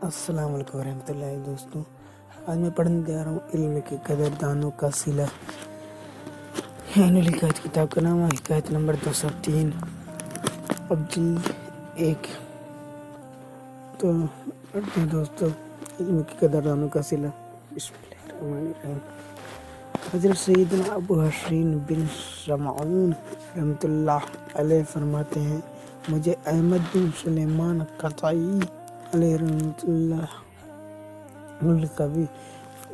السلام علیکم ورحمۃ اللہ دوستوں، آج میں پڑھنے جا رہا ہوں علم کے قدردانوں کا صلہ۔ حکایت کتاب کا نام ہے حکایت نمبر 203، اب جلد 1۔ تو پڑھتے ہیں دوستوں، علم کے قدردانوں کا صلہ۔ بسم اللہ الرحمن الرحیم۔ حضرت سیدنا ابو حسین بن سمعون رحمۃ اللہ علیہ فرماتے ہیں، مجھے احمد بن سلیمان قطعی علیہ رحمۃ اللہ القوی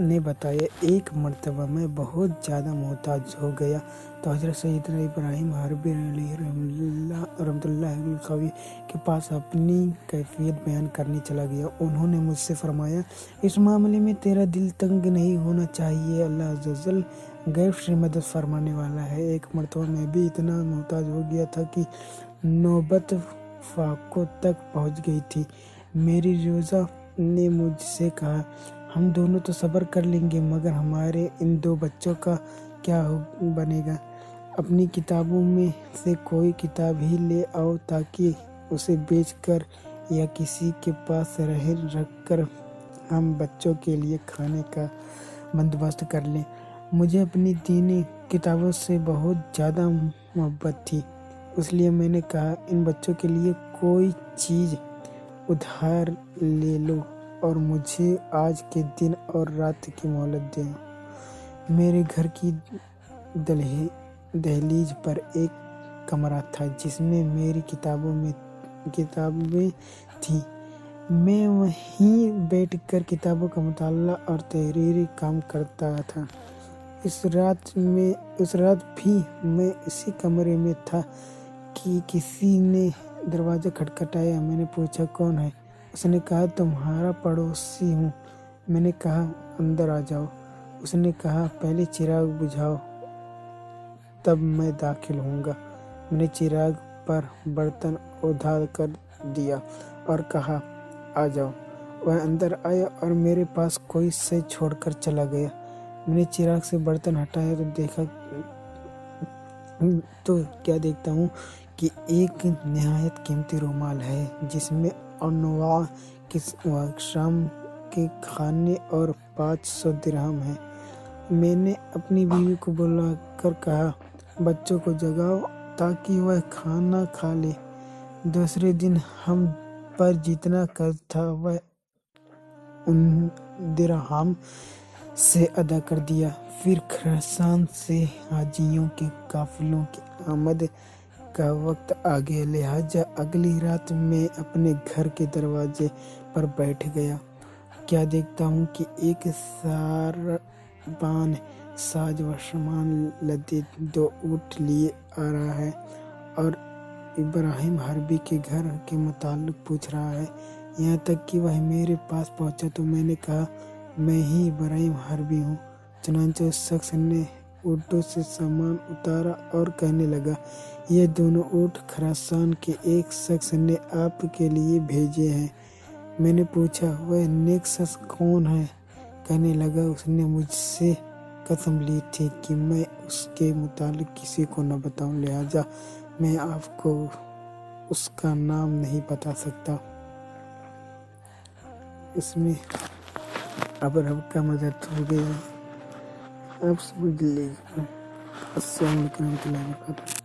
نے بتایا، ایک مرتبہ میں بہت زیادہ محتاج ہو گیا تو حضرت سیدنا ابراہیم حربی علیہ رحمۃ اللہ القوی کے پاس اپنی کیفیت بیان کرنے چلا گیا۔ انہوں نے مجھ سے فرمایا، اس معاملے میں تیرا دل تنگ نہیں ہونا چاہیے، اللہ عز و جل غیب سے مدد فرمانے والا ہے۔ ایک مرتبہ میں بھی اتنا محتاج ہو گیا تھا کہ نوبت فاقوں تک پہنچ گئی تھی۔ میری روزہ نے مجھ سے کہا، ہم دونوں تو صبر کر لیں گے، مگر ہمارے ان 2 بچوں کا کیا بنے گا؟ اپنی کتابوں میں سے کوئی کتاب ہی لے آؤ تاکہ اسے بیچ کر یا کسی کے پاس رہن رکھ کر ہم بچوں کے لیے کھانے کا بندوبست کر لیں۔ مجھے اپنی دینی کتابوں سے بہت زیادہ محبت تھی، اس لیے میں نے کہا، ان بچوں کے لیے کوئی چیز ادھار لے لو اور مجھے آج کے دن اور رات کی مہلت دیں۔ میرے گھر کی دہلیز پر ایک کمرہ تھا جس میں میری کتابیں تھیں۔ میں وہیں بیٹھ کر کتابوں کا مطالعہ اور تحریری کام کرتا تھا۔ اس رات بھی میں اسی کمرے میں تھا کہ کسی نے دروازہ کھٹکھٹایا۔ میں نے پوچھا، کون ہے؟ اس نے کہا، تمہارا پڑوسی ہوں۔ میں نے کہا، اندر آ جاؤ۔ اس نے کہا، پہلے چراغ بجھاؤ تب میں داخل ہوں گا۔ میں نے چراغ پر برتن اٹھا کر دیا اور کہا، آ جاؤ۔ وہ اندر آیا اور میرے پاس کوئی شے چھوڑ کر چلا گیا۔ میں نے چراغ سے برتن ہٹایا تو کیا دیکھتا ہوں کہ ایک نہایت قیمتی رومال ہے جس میں انواع اقسام کے کھانے اور 500 درہم ہیں۔ میں نے اپنی بیوی کو بلا کر کہا، بچوں کو جگاؤ تاکہ وہ کھانا کھا لیں۔ دوسرے دن ہم پر جتنا قرض تھا وہ ان درہم سے ادا کر دیا۔ پھر خراسان سے حاجیوں کے قافلوں کی آمد کا وقت آ گیا، لہٰذا اگلی رات میں اپنے گھر کے دروازے پر بیٹھ گیا۔ کیا دیکھتا ہوں کہ ایک ساربان ساز و سامان لدے 2 اونٹ لیے آ رہا ہے اور ابراہیم حربی کے گھر کے متعلق پوچھ رہا ہے۔ یہاں تک کہ وہ میرے پاس پہنچا تو میں نے کہا، میں ہی ابراہیم حربی ہوں۔ چنانچہ اس شخص نے اونٹوں سے سامان اتارا اور کہنے لگا، یہ دونوں اونٹ خراسان کے ایک شخص نے آپ کے لیے بھیجے ہیں۔ میں نے پوچھا، وہ نیک شخص کون ہے؟ کہنے لگا، اس نے مجھ سے قسم لی تھی کہ میں اس کے متعلق کسی کو نہ بتاؤں، لہٰذا میں آپ کو اس کا نام نہیں بتا سکتا۔ اس میں اب رب کا مدد ہو گیا، آپ سمجھ لیجیے۔ السلام علیکم ورحمۃ اللہ وبرکاتہ۔